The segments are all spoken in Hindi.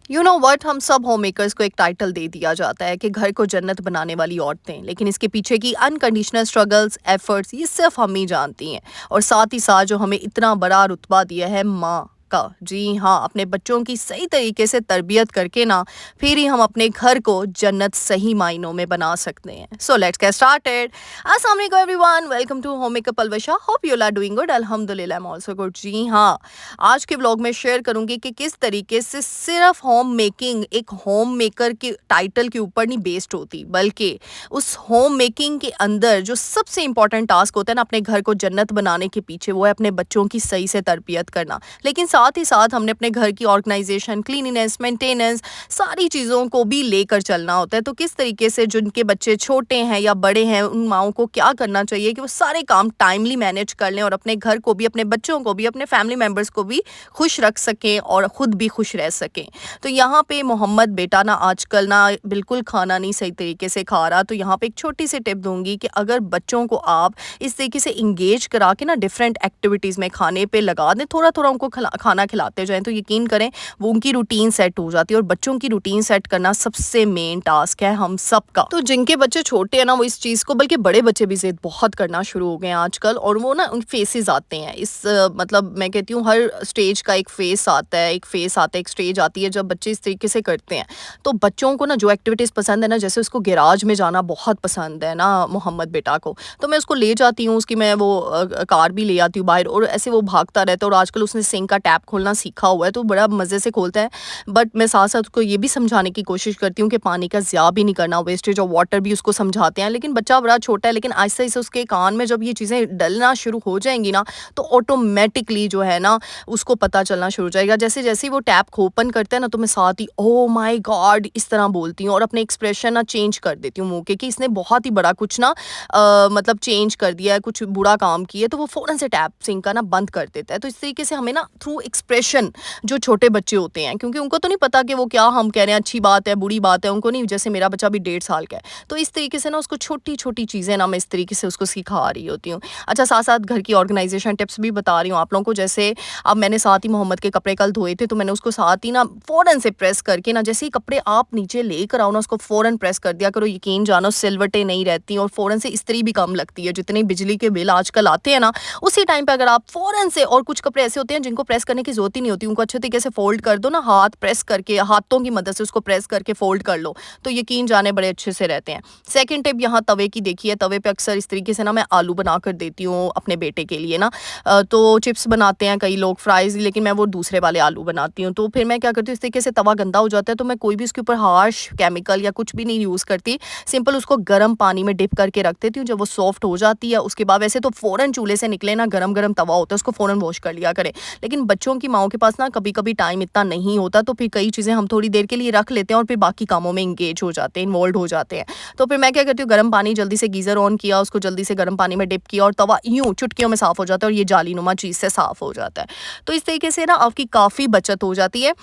यू नो वट, हम सब होम मेकर्स को एक टाइटल दे दिया जाता है कि घर को जन्नत बनाने वाली औरतें, लेकिन इसके पीछे की अनकंडीशनल स्ट्रगल्स, एफर्ट्स, ये सिर्फ हम ही जानती हैं। और साथ ही साथ जो हमें इतना बड़ा रुतबा दिया है माँ का, जी हाँ, अपने बच्चों की सही तरीके से तरबियत करके ना, फिर ही हम अपने घर को जन्नत सही मायनों में बना सकते हैं। So let's get started. अस्सलाम वालेकुम everyone, welcome to home maker Palwasha. Hope you are doing good. अल्हम्दुलिल्लाह, आई एम आल्सो गुड। जी हाँ, आज के व्लॉग में शेयर करूंगी कि किस तरीके से सिर्फ होम मेकिंग एक होम मेकर के टाइटल के ऊपर नहीं बेस्ड होती, बल्कि उस होम मेकिंग के अंदर जो सबसे इंपॉर्टेंट टास्क होता है ना अपने घर को जन्नत बनाने के पीछे, वो है अपने बच्चों की सही से तरबियत करना। लेकिन साथ ही साथ हमने अपने घर की ऑर्गेनाइजेशन, क्लीनिनेस, मेंटेनेंस, सारी चीज़ों को भी लेकर चलना होता है। तो किस तरीके से जिनके बच्चे छोटे हैं या बड़े हैं, उन माओं को क्या करना चाहिए कि वो सारे काम टाइमली मैनेज कर लें और अपने घर को भी, अपने बच्चों को भी, अपने फैमिली मेम्बर्स को भी खुश रख सकें और ख़ुद भी खुश रह सकें। तो यहाँ पे मोहम्मद बेटा ना आजकल ना बिल्कुल खाना नहीं सही तरीके से खा रहा। तो यहाँ पे एक छोटी सी टिप दूंगी कि अगर बच्चों को आप इस तरीके से इंगेज करा के ना डिफरेंट एक्टिविटीज़ में खाने पे लगा दें, थोड़ा थोड़ा उनको खाना खिलाते जाएं, तो यकीन करें वो उनकी रूटीन सेट हो जाती है। और बच्चों की रूटीन सेट करना सबसे मेन टास्क है हम सब का। तो जिनके बच्चे छोटे हैं ना, वो इस चीज़ को, बल्कि बड़े बच्चे भी जिद बहुत करना शुरू हो गए हैं आजकल। और वो ना उन फेसेस आते हैं इस मतलब मैं कहती हूँ हर स्टेज का एक फेस आता है, एक स्टेज आती है जब बच्चे इस तरीके से करते हैं। तो बच्चों को ना जो एक्टिविटीज़ पसंद है ना, जैसे उसको गैराज में जाना बहुत पसंद है ना मोहम्मद बेटा को, तो मैं उसको ले जाती हूँ, उसकी मैं वो कार भी ले आती हूँ बाहर, और ऐसे वो भागता रहता है। और आजकल उसने सिंक का टैप खोलना सीखा हुआ है, तो बड़ा मज़े से खोलता है। बट मैं साथ साथ उसको ये भी समझाने की कोशिश करती हूँ कि पानी का ज़्यादा भी नहीं करना, वेस्टेज ऑफ वाटर भी उसको समझाते हैं। लेकिन बच्चा बड़ा छोटा है, लेकिन आहिस्ता आहिस्ता उसके कान में जब ये चीज़ें डलना शुरू हो जाएंगी ना, तो ऑटोमेटिकली जो है ना उसको पता चलना शुरू हो जाएगा। जैसे जैसे ही वो टैप ओपन करता है ना, तो मैं साथ ही ओ माय गॉड इस तरह बोलती हूँ और अपने एक्सप्रेशन ना चेंज कर देती हूँ मुँह के, कि इसने बहुत ही बड़ा कुछ ना मतलब चेंज कर दिया है, कुछ बुरा काम किया, तो वो फ़ौरन से टैप सिंक का ना बंद कर देता है। तो इस तरीके से हमें ना थ्रू एक्सप्रेशन, जो छोटे बच्चे होते हैं, क्योंकि उनको तो नहीं पता कि वो क्या हम कह रहे हैं अच्छी बात है बुरी बात है, उनको नहीं। जैसे मेरा बच्चा भी 1.5 साल का है, तो इस तरीके से ना उसको छोटी छोटी चीज़ें ना मैं इस तरीके से उसको सिखा रही होती हूँ। अच्छा, साथ साथ घर की ऑर्गेनाइजेशन टिप्स भी बता रही हूँ आप लोगों को। जैसे अब मैंने साथ ही मोहम्मद के कपड़े कल धोए थे, तो मैंने उसको साथ ही ना फ़ौरन से प्रेस करके ना, जैसे ही कपड़े आप नीचे लेकर आओ ना, उसको फ़ौरन प्रेस कर दिया करो। यकीन जानो सिलवटें नहीं रहती और फ़ौरन से इस्त्री भी कम लगती है। जितनी बिजली के बिल आजकल आते हैं ना, उसी टाइम पे अगर आप फ़ौरन से, और कुछ कपड़े ऐसे होते हैं जिनको प्रेस करने की ज़रूरत ही नहीं होती, उनको अच्छे तरीके से फ़ोल्ड कर दो ना, हाथ प्रेस करके, हाथों की मदद से उसको प्रेस करके फ़ोल्ड कर लो, तो यकीन जाने बड़े अच्छे से रहते हैं। सेकंड टिप यहाँ तवे की देखिए। तवे पे अक्सर इस तरीके से ना मैं आलू बना कर देती हूँ अपने बेटे के लिए ना। तो चिप्स बनाते हैं कई लोग, फ्राइज़, लेकिन मैं वो दूसरे वाले आलू बनाती हूँ। तो फिर मैं क्या करती हूँ, इस तरीके से तवा गंदा हो जाता है, तो मैं कोई भी उसके ऊपर हार्श केमिकल या कुछ भी नहीं यूज़ करती। सिंपल उसको गर्म पानी में डिप करके रख देती हूँ। जब वो सॉफ्ट हो जाती है, उसके बाद वैसे तो फ़ौरन चूल्हे से निकले ना, गरम गरम तवा होता है, उसको फ़ौरन वॉश कर लिया करें। लेकिन बच्चों की माँओं के पास ना कभी कभी टाइम इतना नहीं होता, तो फिर कई चीज़ें हम थोड़ी देर के लिए रख लेते हैं और फिर बाकी कामों में इंगेज हो जाते हैं, इन्वॉल्व हो जाते हैं। तो फिर मैं क्या करती हूँ, गर्म पानी, जल्दी से गीज़र ऑन किया, उसको जल्दी से गर्म पानी में डिप किया, और तवा यूँ चुटकियों में साफ़ हो जाता है और ये जालीनुमा चीज़ से साफ़ हो जाता है। तो इस तरीके से ना आपकी काफ़ी बचत हो जाती है।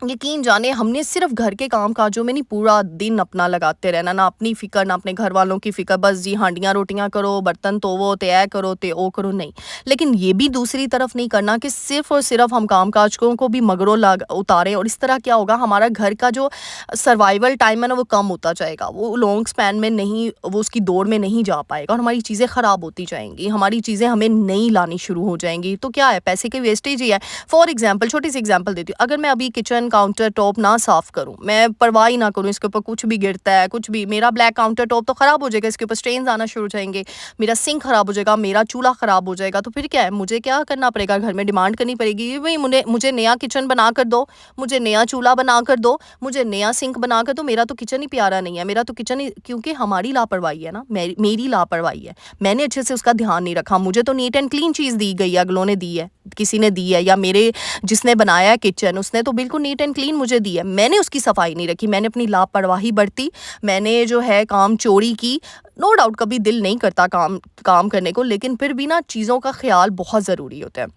यकीन जाने हमने सिर्फ घर के काम काजों में नहीं पूरा दिन अपना लगाते रहना, ना अपनी फ़िक्र ना अपने घर वालों की फ़िक्र, बस जी हांडियाँ रोटियाँ करो, बर्तन धोवो, ते ऐ करो ते ओ करो, नहीं। लेकिन ये भी दूसरी तरफ नहीं करना कि सिर्फ और सिर्फ हम काम काज को भी मगरों लग उतारें, और इस तरह क्या होगा, हमारा घर का जो सर्वाइवल टाइम है ना वो कम होता जाएगा, वो लॉन्ग स्पैन में नहीं, वो उसकी दौड़ में नहीं जा पाएगा, और हमारी चीज़ें ख़राब होती जाएंगी, हमारी चीज़ें हमें नई लानी शुरू हो जाएंगी। तो क्या है, पैसे की वेस्टेज ही है। फॉर एग्जाम्पल, छोटी सी एग्जाम्पल देती हूँ, अगर मैं अभी किचन काउंटर टॉप ना साफ करूं, मैं परवाह ही ना करूं, इसके ऊपर कुछ भी गिरता है, कुछ भी, मेरा ब्लैक काउंटर टॉप तो खराब हो जाएगा, इसके ऊपर स्ट्रेन्स आना शुरू हो जाएंगे, मेरा सिंक खराब हो जाएगा, मेरा चूल्हा खराब हो जाएगा। तो फिर क्या है, मुझे क्या करना पड़ेगा, घर में डिमांड करनी पड़ेगी, भाई मुझे नया किचन बना कर दो, मुझे नया चूल्हा बना कर दो, मुझे नया सिंक बना कर दो। मेरा तो किचन ही प्यारा नहीं है, मेरा तो किचन ही, क्योंकि हमारी लापरवाही है ना, मेरी लापरवाही है, मैंने अच्छे से उसका ध्यान नहीं रखा। मुझे तो नीट एंड क्लीन चीज़ दी गई है, अगलों ने दी है, किसी ने दी है, या मेरे जिसने बनाया किचन उसने तो बिल्कुल नीट एंड क्लीन मुझे दी है, मैंने उसकी सफाई नहीं रखी, मैंने अपनी लापरवाही बरती, मैंने जो है काम चोरी की। नो डाउट कभी दिल नहीं करता काम काम करने को, लेकिन फिर भी ना चीज़ों का ख्याल बहुत ज़रूरी होता है।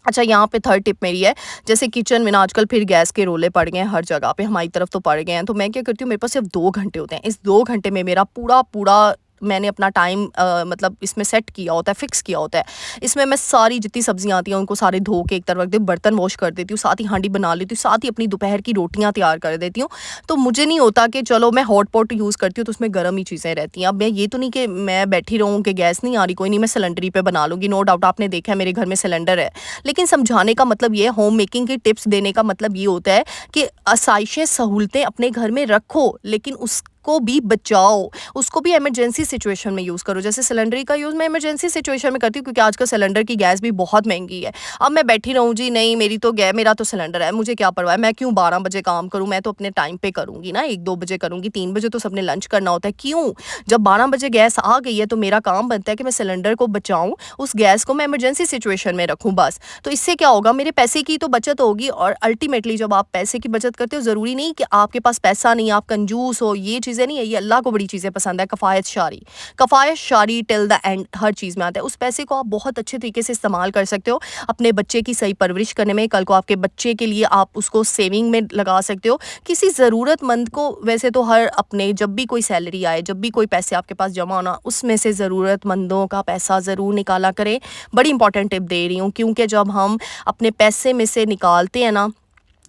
अच्छा, यहाँ पे थर्ड टिप मेरी है, जैसे किचन में ना आजकल फिर गैस के रोले पड़ गए हैं हर जगह पे, हमारी तरफ तो पड़ गए हैं, तो मैं क्या करती हूँ, मेरे पास सिर्फ 2 घंटे होते हैं, इस 2 घंटे में मेरा पूरा पूरा मैंने अपना टाइम मतलब इसमें सेट किया होता है, फिक्स किया होता है। इसमें मैं सारी जितनी सब्जियाँ आती हैं उनको सारे धो के एक तरफ रख देती हूँ, बर्तन वॉश कर देती हूँ, साथ ही हांडी बना लेती हूँ, साथ ही अपनी दोपहर की रोटियाँ तैयार कर देती हूँ। तो मुझे नहीं होता कि चलो मैं हॉट पॉट यूज़ करती हूँ तो उसमें गर्म ही चीज़ें रहती हैं। अब मैं ये तो नहीं कि मैं बैठी रहूँ कि गैस नहीं आ रही, कोई नहीं मैं सिलेंडर ही पे बना लूँगी। नो डाउट आपने देखा है मेरे घर में सिलेंडर है। लेकिन समझाने का मतलब ये है, होम मेकिंग की टिप्स देने का मतलब ये होता है कि आसाइशें, सहूलतें अपने घर में रखो, लेकिन उसको भी बचाओ, उसको भी इमरजेंसी सिचुएशन में यूज़ करो। जैसे सिलेंडर का यूज़ मैं इमरजेंसी सिचुएशन में करती हूँ क्योंकि आजकल सिलेंडर की गैस भी बहुत महंगी है। अब मैं बैठी रहूँ जी नहीं मेरा तो सिलेंडर है, मुझे क्या परवाह है, मैं क्यों 12 बजे काम करूँ, मैं तो अपने टाइम पे करूँगी ना, 1-2 बजे करूँगी, 3 बजे तो सबने लंच करना होता है। क्यों? जब 12 बजे गैस आ गई है तो मेरा काम बनता है कि मैं सिलेंडर को बचाऊँ, उस गैस को मैं इमरजेंसी सिचुएशन में रखूँ बस। तो इससे क्या होगा, मेरे पैसे की तो बचत होगी। और अल्टीमेटली जब आप पैसे की बचत करते हो, ज़रूरी नहीं कि आपके पास पैसा नहीं, आप कंजूस हो, ये चीज़ें नहीं है। ये अल्लाह को बड़ी चीज़ें पसंद है, कफ़ायत शारी टिल द एंड हर चीज़ में आता है। उस पैसे को आप बहुत अच्छे तरीके से इस्तेमाल कर सकते हो अपने बच्चे की सही परवरिश करने में। कल को आपके बच्चे के लिए आप उसको सेविंग में लगा सकते हो। किसी ज़रूरतमंद को, वैसे तो हर अपने जब भी कोई सैलरी आए, जब भी कोई पैसे आपके पास जमा होना, उसमें से ज़रूरतमंदों का पैसा ज़रूर निकाला करें। बड़ी इंपॉर्टेंट टिप दे रही हूँ, क्योंकि जब हम अपने पैसे में से निकालते हैं ना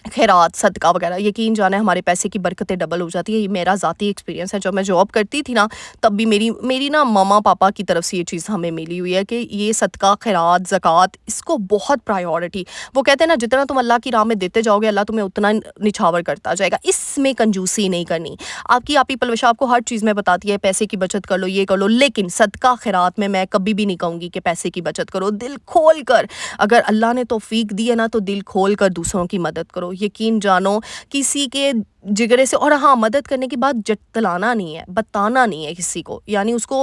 खैरात, सदका वगैरह, यकीन जाने हमारे पैसे की बरकतें डबल हो जाती है। ये मेरा ज़ाती एक्सपीरियंस है। जब मैं जॉब करती थी ना, तब भी मेरी ना मम्मा पापा की तरफ से ये चीज़ हमें मिली हुई है कि ये सदका, खैरात, ज़कात, इसको बहुत प्रायोरिटी। वो कहते हैं ना, जितना तुम अल्लाह की राह में देते जाओगे अल्लाह तुम्हें उतना निछावर करता जाएगा। इसमें कंजूसी नहीं करनी। आपकी आपी पलवश आपको हर चीज़ में बताती है पैसे की बचत कर लो, ये कर लो, लेकिन सदका खैरात में मैं कभी भी नहीं कहूँगी कि पैसे की बचत करो। दिल खोल कर, अगर अल्लाह ने तौफीक दी है ना, तो दिल खोल कर दूसरों की मदद करो। यकीन जानो, किसी के जिगरे से। और हाँ, मदद करने के बाद जतलाना नहीं है, बताना नहीं है किसी को, यानी उसको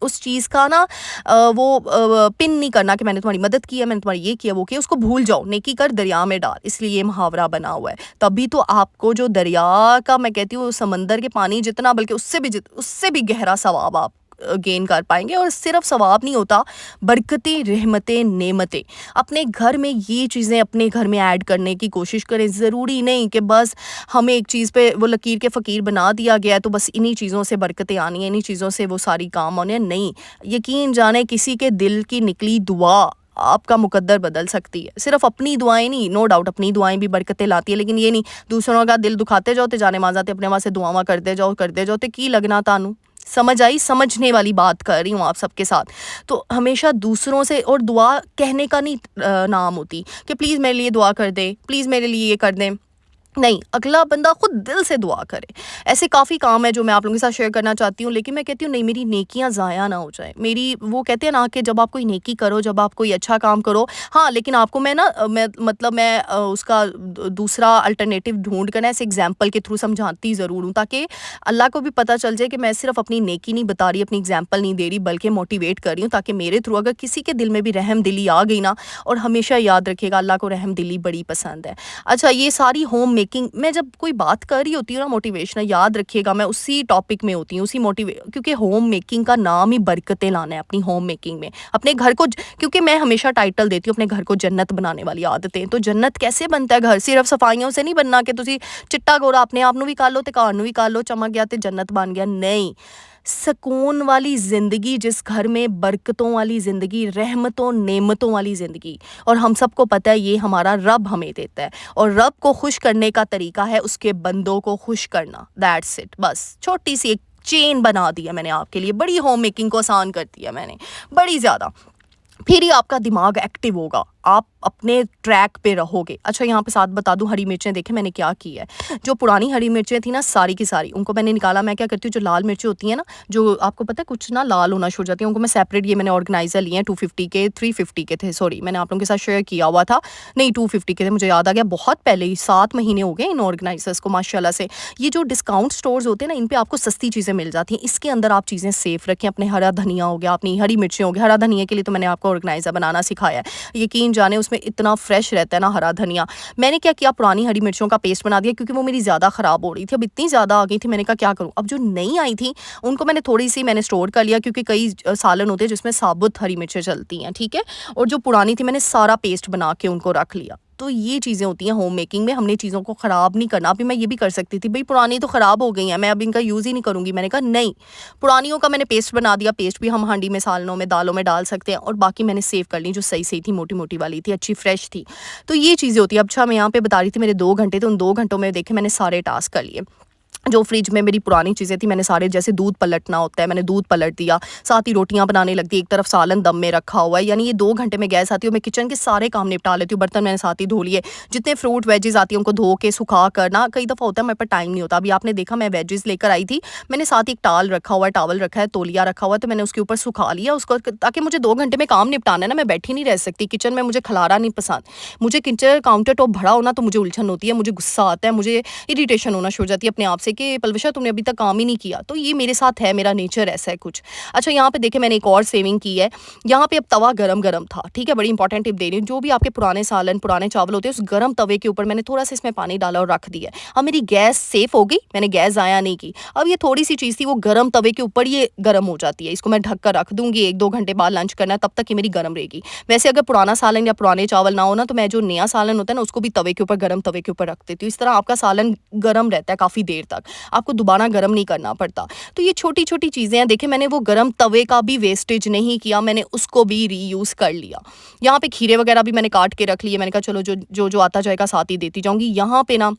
उस चीज़ का ना पिन नहीं करना कि मैंने तुम्हारी मदद की है, मैंने तुम्हारी ये किया वो किया। उसको भूल जाओ, नेकी कर दरिया में डाल, इसलिए ये मुहावरा बना हुआ है। तभी तो आपको जो दरिया का, मैं कहती हूँ समंदर के पानी जितना, बल्कि उससे भी गहरा सवाब आप गेन कर पाएंगे। और सिर्फ सवाब नहीं होता, बरकतें, रहमतें, नेमतें। अपने घर में ये चीज़ें अपने घर में ऐड करने की कोशिश करें। ज़रूरी नहीं कि बस हमें एक चीज़ पे वो लकीर के फ़कीर बना दिया गया है तो बस इन्हीं चीज़ों से बरकतें आनी है, इन्हीं चीज़ों से वो सारी काम आने हैं। नहीं, यकीन जाने किसी के दिल की निकली दुआ आपका मुकद्दर बदल सकती है। सिर्फ अपनी दुआएं नहीं, नो डाउट अपनी दुआएं भी बरकतें लाती है, लेकिन ये नहीं दूसरों का दिल दुखाते जाओ ते जाने माजाते अपने वहाँ से दुआवां करते जाओ ते की लगना तानू। समझ आई? समझने वाली बात कर रही हूँ आप सबके साथ। तो हमेशा दूसरों से, और दुआ कहने का नहीं नाम होती कि प्लीज़ मेरे लिए दुआ कर दे, प्लीज़ मेरे लिए ये कर दें। नहीं, अगला बंदा खुद दिल से दुआ करे। ऐसे काफ़ी काम है जो मैं आप लोगों के साथ शेयर करना चाहती हूँ, लेकिन मैं कहती हूँ नहीं, मेरी नेकियां ज़ाया ना हो जाए। मेरी, वो कहते हैं ना कि जब आप कोई नेकी करो, जब आप कोई अच्छा काम करो, हाँ, लेकिन आपको मैं ना मैं उसका दूसरा अल्टरनेटिव ढूंढ कर ना ऐसे एग्जाम्पल के थ्रू समझाती ज़रूर हूँ, ताकि अल्लाह को भी पता चल जाए कि मैं सिर्फ अपनी नेकी नहीं बता रही, अपनी एग्जाम्पल नहीं दे रही, बल्कि मोटिवेट कर रही हूँ, ताकि मेरे थ्रू अगर किसी के दिल में भी रहम दिली आ गई ना, और हमेशा याद रखिएगा अल्लाह को रहम दिली बड़ी पसंद है। अच्छा, ये सारी होम मेकिंग, मैं जब कोई बात कर रही होती हूँ ना मोटिवेशनल, याद रखिएगा मैं उसी टॉपिक में होती हूँ, क्योंकि होम मेकिंग का नाम ही बरकतें लाना है। अपनी होम मेकिंग में अपने घर को, क्योंकि मैं हमेशा टाइटल देती हूँ अपने घर को जन्नत बनाने वाली आदतें। तो जन्नत कैसे बनता है? घर सिर्फ सफाइयों से नहीं बनना कि तुसी चिट्टा गोरा अपने आप नू भी कर लो ते घर नू भी कर लो, चमक गया ते जन्नत बन गया। नहीं, सुकून वाली ज़िंदगी, जिस घर में बरकतों वाली ज़िंदगी, रहमतों नेमतों वाली ज़िंदगी, और हम सबको पता है ये हमारा रब हमें देता है, और रब को खुश करने का तरीका है उसके बंदों को खुश करना। That's it. बस छोटी सी एक चेन बना दी है मैंने आपके लिए, बड़ी होम मेकिंग को आसान कर दिया मैंने, बड़ी ज़्यादा। फिर ही आपका दिमाग एक्टिव होगा, आप अपने ट्रैक पे रहोगे। अच्छा, यहाँ पे साथ बता दूं, हरी मिर्चें देखें मैंने क्या की है। जो पुरानी हरी मिर्चें थी ना, सारी की सारी उनको मैंने निकाला। मैं क्या करती हूँ, जो लाल मिर्चें होती हैं ना, जो आपको पता है कुछ ना लाल होना शुरू हो जाती है, उनको मैं सेपरेट, ये मैंने ऑर्गेनाइजर लिए हैं 250 के, 350 के थे, सॉरी मैंने आप लोगों के साथ शेयर किया हुआ था, नहीं 250 के थे, मुझे याद आ गया, बहुत पहले ही 7 महीने हो गए इन ऑर्गेनाइजर्स को माशाल्लाह से। ये जो डिस्काउंट स्टोर्स होते हैं ना, इन पर आपको सस्ती चीज़ें मिल जाती हैं। इसके अंदर आप चीज़ें सेफ रखें। अपने हरा धनिया हो गया, अपनी हरी मिर्चें हो गया। हरा धनिया के लिए तो मैंने आपको ऑर्गेनाइजर बनाना सिखाया है, यकीन जाने उसमें इतना फ्रेश रहता है ना हरा धनिया। मैंने क्या किया, पुरानी हरी मिर्चों का पेस्ट बना दिया, क्योंकि वो मेरी ज़्यादा ख़राब हो रही थी, अब इतनी ज़्यादा आ गई थी, मैंने कहा क्या करूँ। अब जो नई आई थी उनको मैंने थोड़ी सी मैंने स्टोर कर लिया, क्योंकि कई सालन होते हैं जिसमें साबुत हरी मिर्चें चलती हैं, ठीक है। और जो पुरानी थी मैंने सारा पेस्ट बना के उनको रख लिया। तो ये चीज़ें होती हैं होम मेकिंग में, हमने चीज़ों को ख़राब नहीं करना। अभी मैं ये भी कर सकती थी, भई पुरानी तो ख़राब हो गई हैं, मैं अब इनका यूज़ ही नहीं करूँगी। मैंने कहा नहीं, पुरानियों का मैंने पेस्ट बना दिया, पेस्ट भी हम हांडी में, सालनों में, दालों में डाल सकते हैं, और बाकी मैंने सेव कर ली जो सही-सही थी, मोटी-मोटी वाली थी, अच्छी फ्रेश थी। तो ये चीज़ें होती हैं। अच्छा, मैं यहाँ पे बता रही थी मेरे 2 घंटे थे, उन 2 घंटों में देखे मैंने सारे टास्क कर लिए। जो फ्रिज में मेरी पुरानी चीज़ें थी मैंने सारे, जैसे दूध पलटना होता है, मैंने दूध पलट दिया, साथ ही रोटियां बनाने लग दी, एक तरफ सालन दम में रखा हुआ है। यानी ये 2 घंटे में गैस आती है और मैं किचन के सारे काम निपटा लेती हूँ। बर्तन मैंने साथ ही धो लिए, जितने फ्रूट वेजेस आती है उनको धो के सुखा कर ना, कई दफ़ा होता है मेरे पास टाइम नहीं होता। अभी आपने देखा मैं वेजेस लेकर आई थी, मैंने साथ ही एक टाल रखा हुआ है, टावल रखा है, तौलिया रखा हुआ है, तो मैंने उसके ऊपर सुखा लिया उसको, ताकि मुझे 2 घंटे में काम निपटाना है ना, मैं बैठी नहीं रह सकती किचन में, मुझे खलारा नहीं पसंद। मुझे किचन काउंटर टॉप भरा होना तो मुझे उलझन होती है, मुझे गुस्सा आता है, मुझे इरिटेशन होना शुरू हो जाती है अपने आप से कि पलविशा तुमने अभी तक काम ही नहीं किया। तो ये मेरे साथ है, मेरा नेचर ऐसा है कुछ। अच्छा, यहाँ पे देखें मैंने एक और सेविंग की है। यहाँ पे अब तवा गरम-गरम था, ठीक है, बड़ी इंपॉर्टेंट टिप दे रही हूँ। जो भी आपके पुराने सालन, पुराने चावल होते हैं, उस गरम तवे के ऊपर मैंने थोड़ा-सा इसमें पानी डाला और रख दिया। अब मेरी गैस सेफ हो गई, मैंने गैस ज़ाया नहीं की। अब ये थोड़ी-सी चीज़ थी, वो गरम तवे के ऊपर ये गरम हो जाती है। इसको मैं ढक कर रख दूँगी, 1-2 घंटे बाद लंच करना है, तब तक ये मेरी गरम रहेगी। वैसे अगर पुराना सालन या पुराने चावल ना हो ना, तो मैं जो नया सालन होता है ना, उसको भी तवे के ऊपर, गरम तवे के ऊपर रख देती हूँ। इस तरह आपका सालन गरम रहता है काफ़ी देर तक, आपको दोबारा गरम नहीं करना पड़ता। तो ये छोटी-छोटी चीज़ें हैं। देखिए मैंने वो गरम तवे का भी वेस्टेज नहीं किया, मैंने उसको भी रीयूज़ कर लिया। यहाँ पे खीरे वगैरह भी मैंने काट के रख लिए, मैंने कहा चलो जो आता जाएगा साथ ही देती जाऊँगी। यहाँ पे ना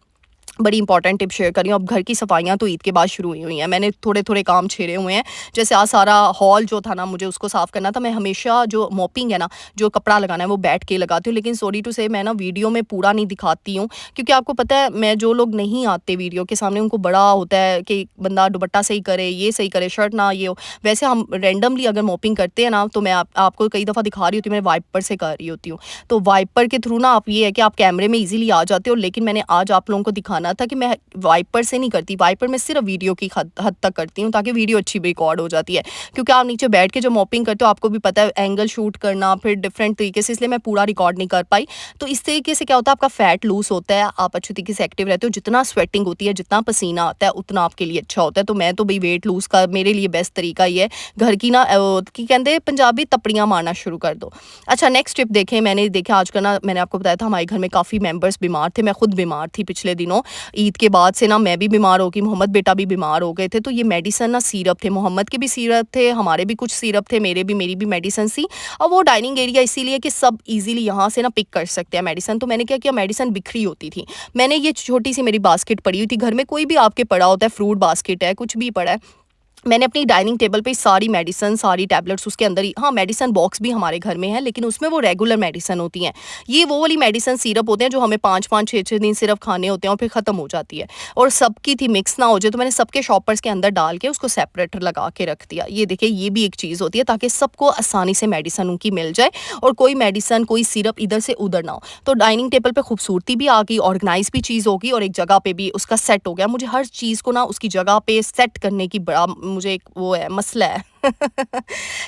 बड़ी इंपॉर्टेंट टिप शेयर कर रही हूँ। अब घर की सफाइयाँ तो ईद के बाद शुरू हुई हैं, मैंने थोड़े-थोड़े काम छेड़े हुए हैं। जैसे आज सारा हॉल जो था ना, मुझे उसको साफ़ करना था। मैं हमेशा जो मॉपिंग है ना, जो कपड़ा लगाना है वो बैठ के लगाती हूँ, लेकिन सॉरी टू से मैं ना वीडियो में पूरा नहीं दिखाती हूँ, क्योंकि आपको पता है मैं, जो लोग नहीं आते वीडियो के सामने, उनको बड़ा होता है कि बंदा दुपट्टा सही करे, ये सही करे, शर्ट ना ये हो। वैसे हम रैंडमली अगर मॉपिंग करते हैं ना, तो मैं आपको कई दफ़ा दिखा रही होती हूँ, मैं वाइपर से कर रही होती हूँ। तो वाइपर के थ्रू ना आप, ये है कि आप कैमरे में ईज़िली आ जाते हो, लेकिन मैंने आज आप लोगों को दिखाना था कि मैं वाइपर से नहीं करती। वाइपर में सिर्फ वीडियो की हद तक करती हूँ, ताकि वीडियो अच्छी रिकॉर्ड हो जाती है। क्योंकि आप नीचे बैठ के जो मॉपिंग करते हो, आपको भी पता है एंगल शूट करना, फिर डिफरेंट तरीके से, इसलिए मैं पूरा रिकॉर्ड नहीं कर पाई। तो इस तरीके से क्या होता है, आपका फैट लूज होता है, आप अच्छी तरीके से एक्टिव रहते हो। जितना स्वेटिंग होती है, जितना पसीना आता है, उतना आपके लिए अच्छा होता है। तो मैं तो भाई वेट लूज का मेरे लिए बेस्ट तरीका ये है, घर की ना की कहते हैं पंजाबी तपड़ियाँ मारना शुरू कर दो। अच्छा, नेक्स्ट टिप देखें, मैंने देखा आजकल ना, मैंने आपको बताया था हमारे घर में काफ़ी मेंबर्स बीमार थे, मैं खुद बीमार थी पिछले दिनों। ईद के बाद से ना मैं भी बीमार हो गई, मोहम्मद बेटा भी बीमार हो गए थे। तो ये मेडिसिन ना, सिरप थे, मोहम्मद के भी सिरप थे, हमारे भी कुछ सिरप थे, मेरी भी मेडिसिन थी। अब वो डाइनिंग एरिया इसीलिए कि सब इजीली यहाँ से ना पिक कर सकते हैं मेडिसिन। तो मैंने क्या किया, मेडिसिन बिखरी होती थी, मैंने ये छोटी सी मेरी बास्केट पड़ी हुई थी घर में, कोई भी आपके पड़ा होता है, फ्रूट बास्केट है, कुछ भी पड़ा है, मैंने अपनी डाइनिंग टेबल पे सारी मेडिसिन, सारी टैबलेट्स उसके अंदर ही, हाँ मेडिसिन बॉक्स भी हमारे घर में है, लेकिन उसमें वो रेगुलर मेडिसिन होती हैं। ये वो वाली मेडिसिन सिरप होते हैं जो हमें 5-5 6-6 दिन सिर्फ खाने होते हैं और फिर ख़त्म हो जाती है, और सबकी थी, मिक्स ना हो जाए। तो मैंने सबके शॉपर्स के अंदर डाल के उसको सेपरेटर लगा के रख दिया। ये देखिए, ये भी एक चीज़ होती है ताकि सबको आसानी से मेडिसिन उनकी मिल जाए, और कोई मेडिसिन, कोई सिरप इधर से उधर ना हो। तो डाइनिंग टेबल पर खूबसूरती भी आ गई, ऑर्गेनाइज भी चीज़ होगी, और एक जगह पे भी उसका सेट हो गया। मुझे हर चीज़ को ना उसकी जगह पे सेट करने की बड़ा मुझे एक वो है, मसला है।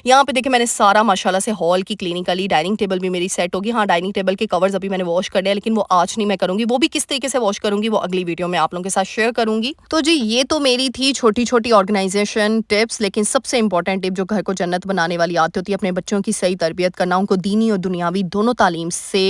यहाँ पे देखिए मैंने सारा माशाल्लाह से हॉल की क्लीनिंग कर ली, डाइनिंग टेबल भी मेरी सेट होगी। हाँ, डाइनिंग टेबल के कवर्स अभी मैंने वॉश कर लिया, लेकिन वो आज नहीं मैं करूँगी, वो भी किस तरीके से वॉश करूँगी वो अगली वीडियो में आप लोगों के साथ शेयर करूँगी। तो जी, ये तो मेरी थी छोटी-छोटी ऑर्गेनाइजेशन टिप्स, लेकिन सबसे इंपॉर्टेंट टिप जो घर को जन्नत बनाने वाली आती होती है, अपने बच्चों की सही तरबियत करना, उनको दीनी और दुनियावी दोनों तालीम से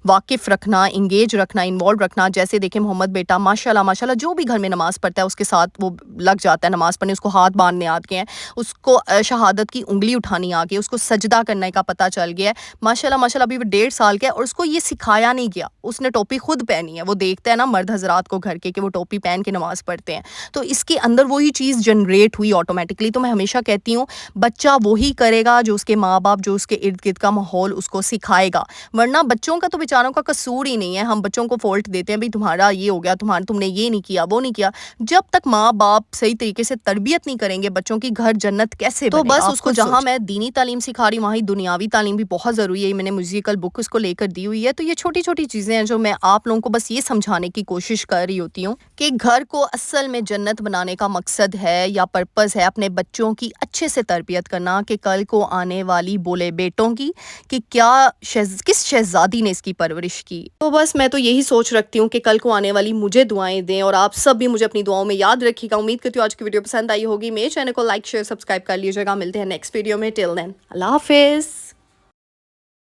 वाकिफ़ रखना, इंगेज रखना, इन्वॉल्व रखना। जैसे देखिए मोहम्मद बेटा माशाल्लाह जो भी घर में नमाज़ पढ़ता है उसके साथ वो लग जाता है नमाज़ पढ़ने, उसको हाथ बांधने आ गए हैं, उसको शहादत की उंगली उठानी आ गई, उसको सजदा करने का पता चल गया है। माशाल्लाह अभी वो 1.5 साल का है, और उसको ये सिखाया नहीं गया, उसने टोपी खुद पहनी है। वो देखता है ना मर्द हजरात को घर के कि वो टोपी पहन के नमाज़ पढ़ते हैं, तो इसके अंदर वही चीज़ जनरेट हुई ऑटोमेटिकली। तो मैं हमेशा कहती हूँ, बच्चा वही करेगा जो उसके माँ बाप, जो उसके इर्द गिर्द का माहौल उसको सिखाएगा, वरना बच्चों का तो बेचारों का कसूर ही नहीं है। हम बच्चों को फॉल्ट देते हैं, भाई तुम्हारा ये हो गया, तुमने ये नहीं किया, वो नहीं किया। जब तक माँ बाप सही तरीके से तरबियत नहीं करेंगे बच्चों की, घर जन्नत कैसे बनेगा? तो बस उसको जहाँ मैं दीनी तालीम सिखा रही हूँ, वहीं दुनियावी तालीम भी बहुत ज़रूरी है। मैंने म्यूजिकल बुक उसको लेकर दी हुई है। तो ये छोटी छोटी चीज़ें हैं जो मैं आप लोगों को बस ये समझाने की कोशिश कर रही होती हूँ कि घर को असल में जन्नत बनाने का मकसद है या पर्पज़ है अपने बच्चों की अच्छे से तरबियत करना, कि कल को आने वाली बोले बेटों की कि किस शहजादी ने इसकी परवरिश की। तो बस मैं तो यही सोच रखती हूँ कि कल को आने वाली मुझे दुआएं दें, और आप सब भी मुझे अपनी दुआओं में याद रखिएगा। उम्मीद करती हूँ आज की वीडियो पसंद आई होगी। मेरे चैनल को लाइक शेयर सब्सक्राइब कर लीजिएगा। मिलते हैं नेक्स्ट वीडियो में। टिल देन, अल्लाह हाफिज़।